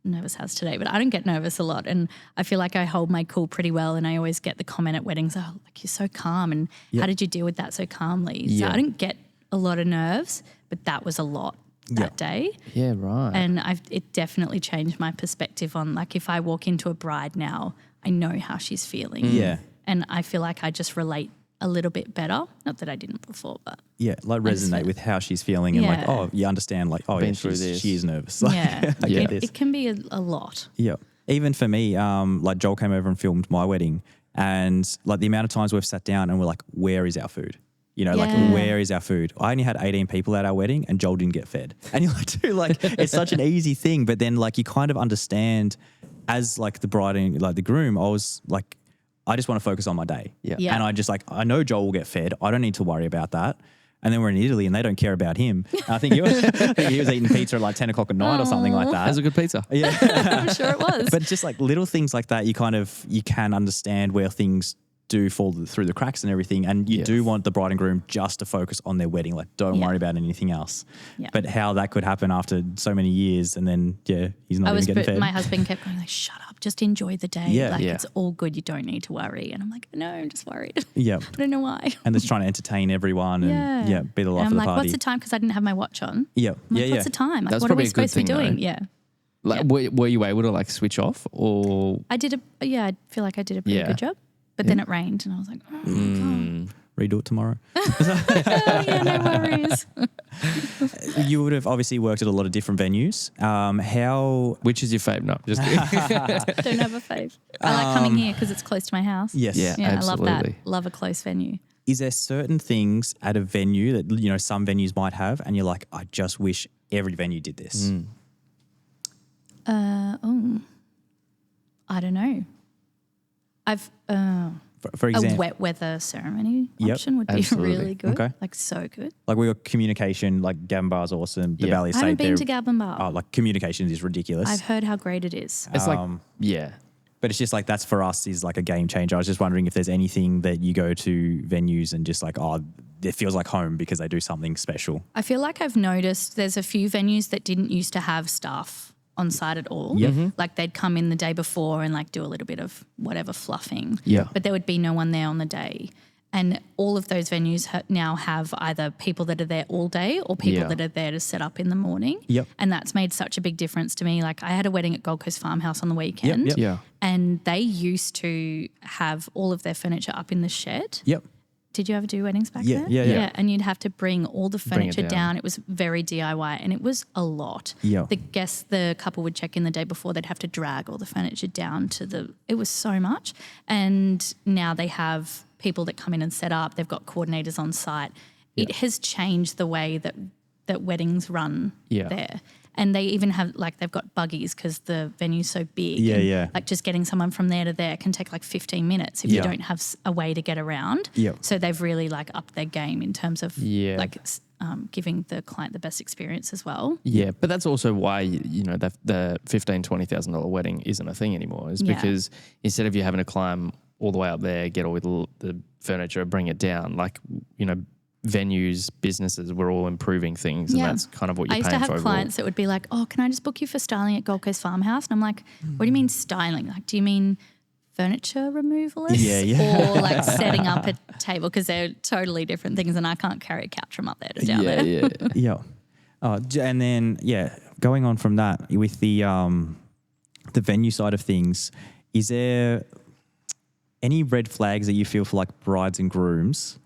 nervous as today, but I don't get nervous a lot. And I feel like I hold my cool pretty well. And I always get the comment at weddings, oh, like you're so calm. And how did you deal with that so calmly? So Yeah. I didn't get a lot of nerves, but that was a lot that day. Yeah, right. And it definitely changed my perspective on like if I walk into a bride now, I know how she's feeling. Yeah. And I feel like I just relate a little bit better. Not that I didn't before, but Yeah, like just resonate feel- with how she's feeling and like, Yeah. oh, you understand, like, oh, Been yeah, through this. she is nervous. yeah, I Yeah. get this. it can be a lot. Yeah. Even for me, like Joel came over and filmed my wedding And like the amount of times we've sat down and we're like, where is our food? You know, Yeah. like where is our food? I only had 18 people at our wedding and Joel didn't get fed. And you're like, dude, like it's such an easy thing. But then like you kind of understand as like the bride and like the groom, I was like, I just want to focus on my day. Yeah. Yeah. And I just like, I know Joel will get fed. I don't need to worry about that. And then we're in Italy and they don't care about him. I think he was eating pizza at like 10 o'clock at night or something like that. That's a good pizza. Yeah. I'm sure it was. But just like little things like that, you can understand where things do fall through the cracks and everything. And you do want the bride and groom just to focus on their wedding. Like, don't worry about anything else. Yeah. But how that could happen after so many years and then, he's not even getting fed. My husband kept going like, shut up, just enjoy the day. Yeah. Like Yeah. it's all good. You don't need to worry. And I'm like, no, I'm just worried. Yeah. I don't know why. And just trying to entertain everyone and be the life And of I'm the like, party. what's the time? Because I didn't have my watch on. Yeah. I'm like, what's the time? Like, That's what are we probably a good supposed to be thing, doing? though. Yeah. Like, were you able to like switch off or? I feel like I did a pretty good job. But then it rained and I was like, oh, God. Redo it tomorrow. Yeah, no worries. You would have obviously worked at a lot of different venues. Which is your fave? No, just kidding. Don't have a fave. I like coming here because it's close to my house. Yes. Yeah. Yeah, I love that. Absolutely. Love a close venue. Is there certain things at a venue that, you know, some venues might have and you're like, I just wish every venue did this? I don't know. For A example, wet weather ceremony Yep, option would be absolutely. really good. Okay. Like so good. like we got communication, like Gavin Bar's awesome. The Yeah. Valley I haven't Estate, been to Gavin Bar. oh, like communications is ridiculous. I've heard how great it is. It's like, yeah. But it's just like that's for us is like a game changer. I was just wondering if there's anything that you go to venues and just like, oh, it feels like home because they do something special. I feel like I've noticed there's a few venues that didn't used to have staff on site at all. Yep. Like they'd come in the day before and like do a little bit of whatever fluffing. Yeah. But there would be no one there on the day. And all of those venues now have either people that are there all day or people Yeah. that are there to set up in the morning. Yep. And that's made such a big difference to me. Like I had a wedding at Gold Coast Farmhouse on the weekend. Yep. Yeah. And they used to have all of their furniture up in the shed. Yep. Did you ever do weddings back Yeah, there? yeah. And you'd have to bring all the Bring it furniture down. down. It was very DIY and it was a lot. Yeah. The couple would check in the day before, they'd have to drag all the furniture down it was so much. And now they have people that come in and set up. They've got coordinators on site. It has changed the way that weddings run there. And they even have, like, they've got buggies because the venue's so big. Yeah, and, yeah. Like, just getting someone from there to there can take, like, 15 minutes if you don't have a way to get around. Yeah. So they've really, like, upped their game in terms of, Yeah. like, giving the client the best experience as well. Yeah, but that's also why you know the $15,000, $20,000 wedding isn't a thing anymore. Is Yeah. because instead of you having to climb all the way up there, get all the furniture, bring it down, like you know, venues, businesses, we're all improving things, and that's kind of what you're I used paying to for. have clients that would be like, "Oh, can I just book you for styling at Gold Coast Farmhouse?" And I'm like, "What do you mean styling? Like, do you mean furniture removalist, or like setting up a table? Because they're totally different things, and I can't carry a couch from up there to down there." Yeah. Yeah. And then, going on from that with the venue side of things, is there any red flags that you feel for like brides and grooms?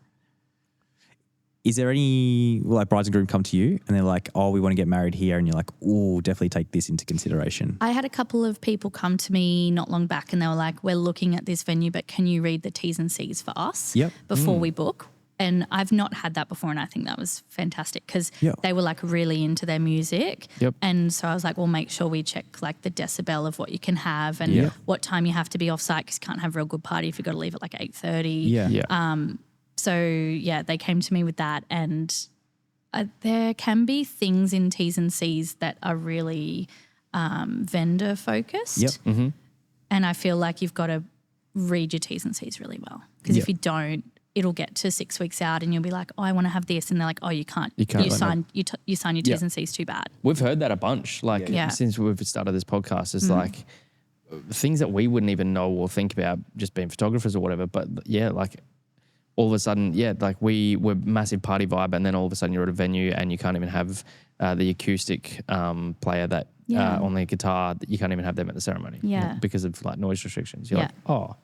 Is there any like brides and groom come to you and they're like, oh, we want to get married here, and you're like, oh, definitely take this into consideration? I had a couple of people come to me not long back and they were like, we're looking at this venue, but can you read the T's and C's for us before we book? And I've not had that before, and I think that was fantastic because they were like really into their music. Yep. And so I was like, well, make sure we check like the decibel of what you can have and what time you have to be off site, because you can't have a real good party if you've got to leave at like 8:30. Yeah. So, they came to me with that, and there can be things in T's and C's that are really vendor focused. Yep. Mm-hmm. And I feel like you've got to read your T's and C's really well, because if you don't, it'll get to 6 weeks out and you'll be like, oh, I want to have this. And they're like, oh, you can't. You can't. You sign your T's and C's too bad. We've heard that a bunch. Like since we've started this podcast, it's like things that we wouldn't even know or think about just being photographers or whatever. But like all of a sudden, like we're massive party vibe, and then all of a sudden you're at a venue and you can't even have the acoustic player that on the guitar. You can't even have them at the ceremony because of like noise restrictions. You're like, oh,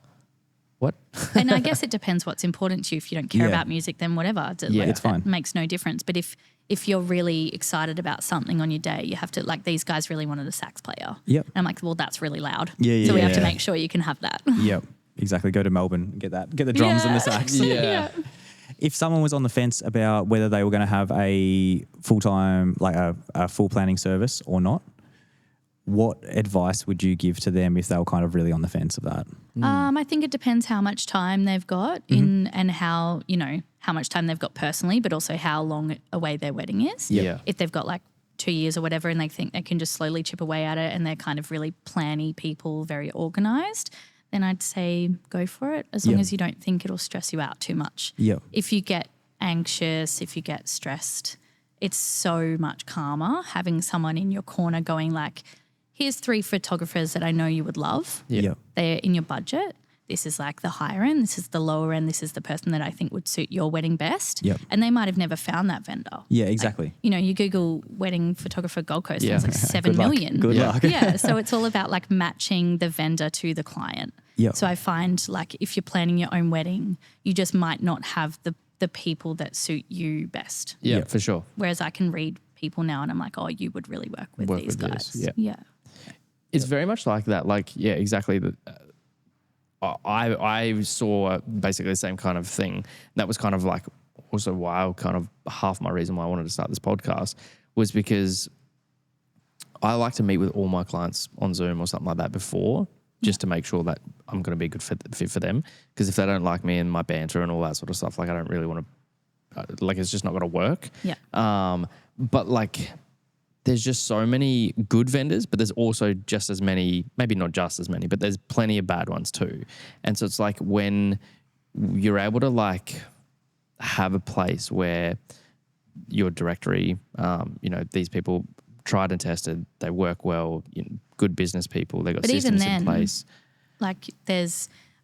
what? And I guess it depends what's important to you. If you don't care about music, then whatever. It's fine. It makes no difference. But if you're really excited about something on your day, you have to, like, these guys really wanted a sax player. Yep. And I'm like, well, that's really loud. Yeah, so we have to yeah. make sure you can have that. Yep. exactly. Go to Melbourne, get the drums and the sax. Yeah. If someone was on the fence about whether they were going to have a full-time, like a full planning service or not, what advice would you give to them if they were kind of really on the fence of that? I think it depends how much time they've got in and how, how much time they've got personally, but also how long away their wedding is. Yeah. If they've got like 2 years or whatever and they think they can just slowly chip away at it and they're kind of really planny people, very organised, then I'd say go for it as long as you don't think it'll stress you out too much. Yeah. If you get anxious, if you get stressed, it's so much calmer having someone in your corner going like, here's 3 photographers that I know you would love. Yeah. They're in your budget. This is like the higher end. This is the lower end. This is the person that I think would suit your wedding best. Yep. And they might have never found that vendor. Yeah, exactly. Like, you Google wedding photographer Gold Coast, Yeah. and it's like 7 Good luck. million. Good luck. Yeah. So it's all about like matching the vendor to the client. Yep. So I find like if you're planning your own wedding, you just might not have the people that suit you best. Yeah, for sure. Whereas I can read people now and I'm like, oh, you would really work with these guys. Yeah. It's very much like that. Like, yeah, exactly. I saw basically the same kind of thing. That was kind of like also why kind of half my reason why I wanted to start this podcast was because I like to meet with all my clients on Zoom or something like that before just to make sure that I'm going to be a good fit for them. Because if they don't like me and my banter and all that sort of stuff, like I don't really want to, like it's just not going to work. Yeah. But like there's just so many good vendors, but there's also just as many, maybe not just as many, but there's plenty of bad ones too. And so it's like when you're able to like have a place where your directory, these people tried and tested, they work well, good business people, they got But systems even in then, place. Like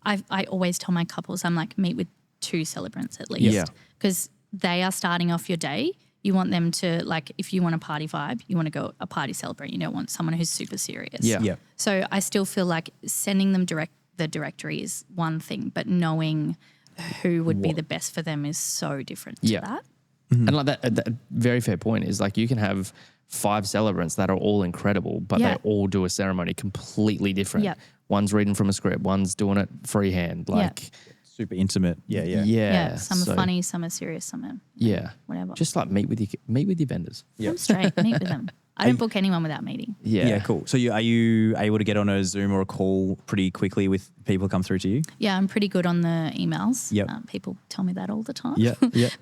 I always tell my couples, I'm like, meet with 2 celebrants at least. Yeah. Because they are starting off your day. You want them to, like, if you want a party vibe, you want to go a party celebrant. You don't want someone who's super serious. Yeah. Yeah. So I still feel like sending them the directory is one thing, but knowing who would be the best for them is so different to that. And like that very fair point is like you can have 5 celebrants that are all incredible, but they all do a ceremony completely different. Yeah. One's reading from a script, one's doing it freehand. Like, Super intimate. Yeah. Yeah. Some so- are funny, some are serious, some are whatever. Just like meet with your vendors. I'm straight, meet with them. I don't book anyone without meeting. Yeah, cool. So are you able to get on a Zoom or a call pretty quickly with people come through to you? Yeah, I'm pretty good on the emails. Yep. People tell me that all the time. Yeah.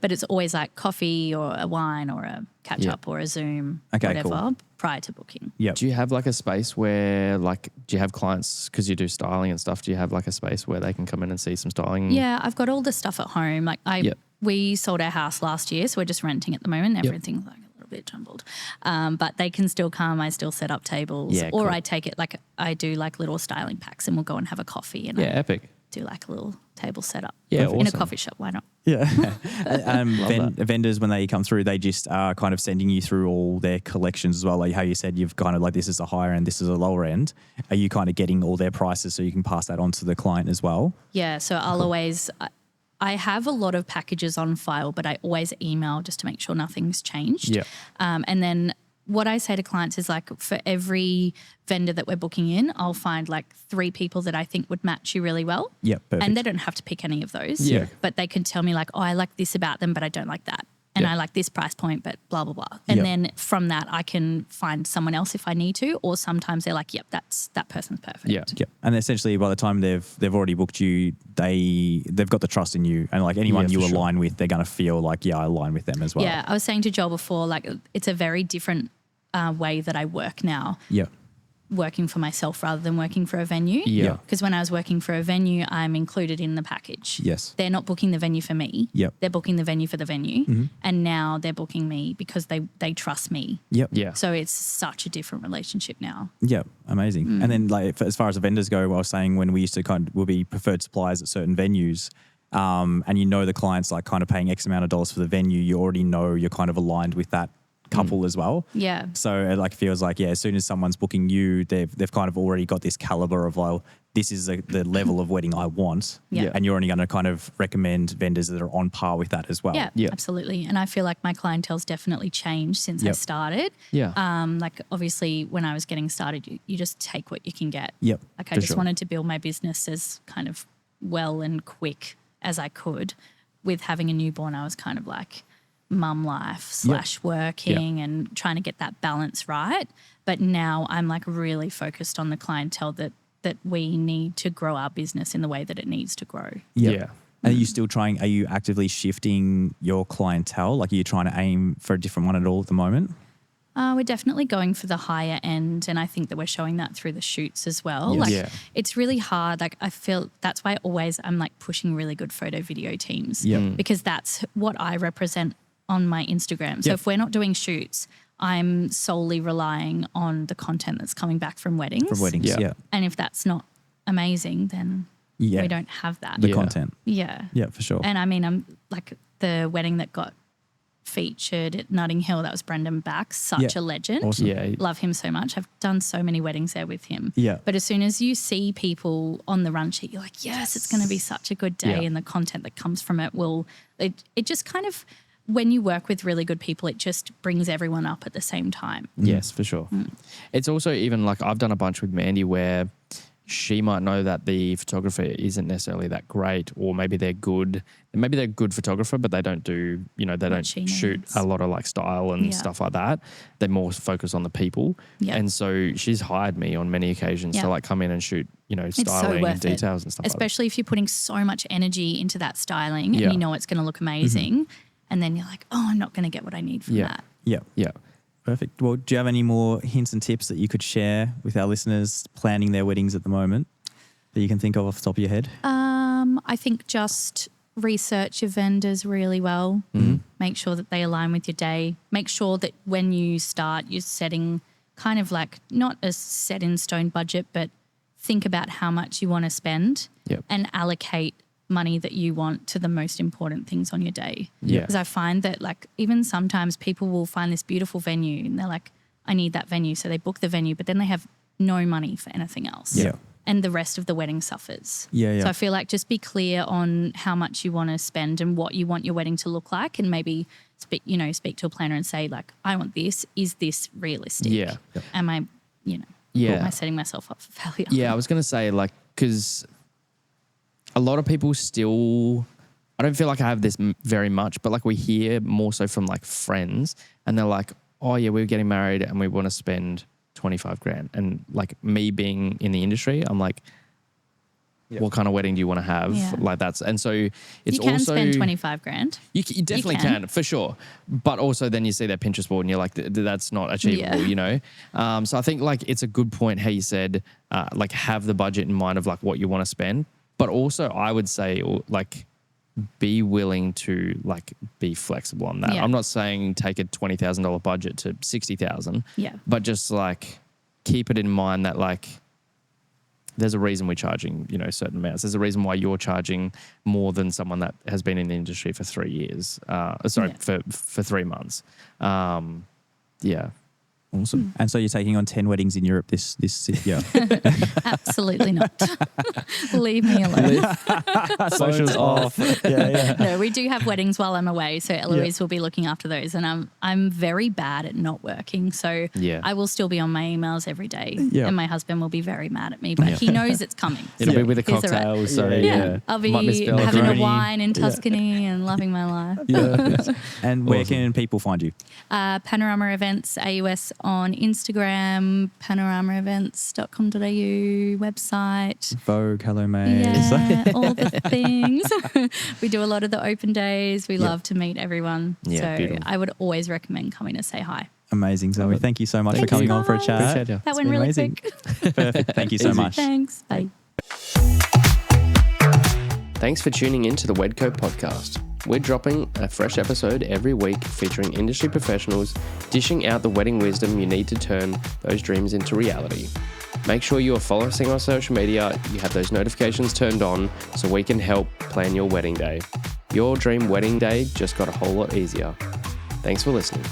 But it's always like coffee or a wine or a catch up or a Zoom, Okay, whatever, cool. prior to booking. Yeah. Do you have like a space where like, do you have clients, because you do styling and stuff, do you have like a space where they can come in and see some styling? Yeah, I've got all the stuff at home. Like Yep. we sold our house last year, so we're just renting at the moment. Everything's like a little bit jumbled. But they can still come. I still set up tables. Yeah, or cool. I take it like I do like little styling packs and we'll go and have a coffee and Yeah, I epic. do like a little table setup. Yeah, In a awesome. coffee shop, why not? Yeah. Vendors, when they come through, they just are kind of sending you through all their collections as well. Like how you said, you've kind of like, this is a higher end, this is a lower end. Are you kind of getting all their prices so you can pass that on to the client as well? Yeah, so I'll always, I have a lot of packages on file, but I always email just to make sure nothing's changed. Yeah. And then what I say to clients is like for every vendor that we're booking in, I'll find like 3 people that I think would match you really well. Yeah, perfect. And they don't have to pick any of those. Yeah. But they can tell me like, oh, I like this about them, but I don't like that. And Yeah. I like this price point, but blah, blah, blah. And Yeah. then from that, I can find someone else if I need to. Or sometimes they're like, yep, that person's perfect. Yeah. Yeah, and essentially by the time they've already booked you, they've got the trust in you, and like anyone Yeah, you for sure. align with, they're gonna feel like I align with them as well. Yeah, I was saying to Joel before, like it's a very different way that I work now, Yeah. working for myself rather than working for a venue. Yeah. Because when I was working for a venue, I'm included in the package. Yes. They're not booking the venue for me. Yep. They're booking the venue for the venue. And now they're booking me because they trust me. Yep. Yeah. So it's such a different relationship now. Yeah, amazing. And then like as far as the vendors go, I was saying when we used to we'll be preferred suppliers at certain venues, and the client's like kind of paying X amount of dollars for the venue, you already know you're kind of aligned with that couple as well. Yeah. So it like feels like, as soon as someone's booking you, they've kind of already got this caliber of like, this is the level of wedding I want. Yeah. And you're only going to kind of recommend vendors that are on par with that as well. Yeah, Yeah. absolutely. And I feel like my clientele's definitely changed since I Yep. started. Yeah. Like obviously when I was getting started, you just take what you can get. Yep. Like I For just sure. wanted to build my business as kind of well and quick as I could. With having a newborn, I was kind of like mum life / working and trying to get that balance right. But now I'm like really focused on the clientele that we need to grow our business in the way that it needs to grow. Yeah. Are you still trying, are you actively shifting your clientele? Like, are you trying to aim for a different one at all at the moment? We're definitely going for the higher end, and I think that we're showing that through the shoots as well. Yes. Like, it's really hard. Like, I feel that's why I'm like pushing really good photo video teams because that's what I represent on my Instagram. So if we're not doing shoots, I'm solely relying on the content that's coming back from weddings. From weddings, yeah. And if that's not amazing, then we don't have that. The content. Yeah. Yeah, for sure. And I mean, I'm like the wedding that got featured at Notting Hill, that was Brendan Bax, such a legend. Awesome. Yeah. Love him so much. I've done so many weddings there with him. Yeah. But as soon as you see people on the run sheet, you're like, yes, it's going to be such a good day. Yeah. And the content that comes from it it just kind of, when you work with really good people, it just brings everyone up at the same time. Yes, for sure. It's also even like I've done a bunch with Mandy where she might know that the photographer isn't necessarily that great, or maybe they're good. Maybe they're a good photographer, but they don't do, they don't shoot a lot of like style and stuff like that. They're more focused on the people. Yeah. And so she's hired me on many occasions to like come in and shoot, styling and details and stuff especially if you're putting so much energy into that styling and you know it's going to look amazing. And then you're like, oh, I'm not going to get what I need from that. Yeah. Yeah. Perfect. Well, do you have any more hints and tips that you could share with our listeners planning their weddings at the moment that you can think of off the top of your head? I think just research your vendors really well. Make sure that they align with your day. Make sure that when you start, you're setting kind of like not a set in stone budget, but think about how much you want to spend and allocate money that you want to the most important things on your day. Yeah. Because I find that like even sometimes people will find this beautiful venue and they're like, I need that venue. So they book the venue, but then they have no money for anything else. Yeah. And the rest of the wedding suffers. Yeah. So I feel like just be clear on how much you want to spend and what you want your wedding to look like, and maybe speak to a planner and say like, I want this. Is this realistic? Yeah. Am I, am I setting myself up for failure? Yeah, I was going to say like, because a lot of people still, I don't feel like I have this very much, but like we hear more so from like friends and they're like, oh yeah, we're getting married and we want to spend 25 grand. And like me being in the industry, I'm like, what kind of wedding do you want to have? Yeah. Like and so it's you can also spend 25 grand. You definitely can, for sure. But also then you see that Pinterest board and you're like, that's not achievable, So I think like it's a good point how you said like have the budget in mind of like what you want to spend. But also I would say like be willing to like be flexible on that. Yeah. I'm not saying take a $20,000 budget to $60,000. Yeah. But just like keep it in mind that like there's a reason we're charging, certain amounts. There's a reason why you're charging more than someone that has been in the industry for 3 years. For 3 months. Yeah. Awesome. And so you're taking on 10 weddings in Europe this year? Absolutely not. Leave me alone. Socials off. Yeah. No, we do have weddings while I'm away, so Eloise will be looking after those. And I'm very bad at not working, so I will still be on my emails every day. Yeah. And my husband will be very mad at me, but he knows it's coming. It'll so be with a he's all right. cocktail, so I'll be Might misspell having a macaroni. wine in Tuscany and loving my life. Yeah. And where can people find you? Panorama Events, AUS on Instagram, panoramaevents.com.au website. Vogue, Hello May. Yeah, all the things. We do a lot of the open days. We love to meet everyone. Yeah, so beautiful. I would always recommend coming to say hi. Amazing, Zoe. Thank you so much for Thanks, coming on for a guys. chat. Appreciate you. That It's went been really amazing. quick. Perfect. Thank you so Easy. much. Thanks. Bye. Thanks for tuning in to the Wedco podcast. We're dropping a fresh episode every week featuring industry professionals dishing out the wedding wisdom you need to turn those dreams into reality. Make sure you are following us on social media, you have those notifications turned on so we can help plan your wedding day. Your dream wedding day just got a whole lot easier. Thanks for listening.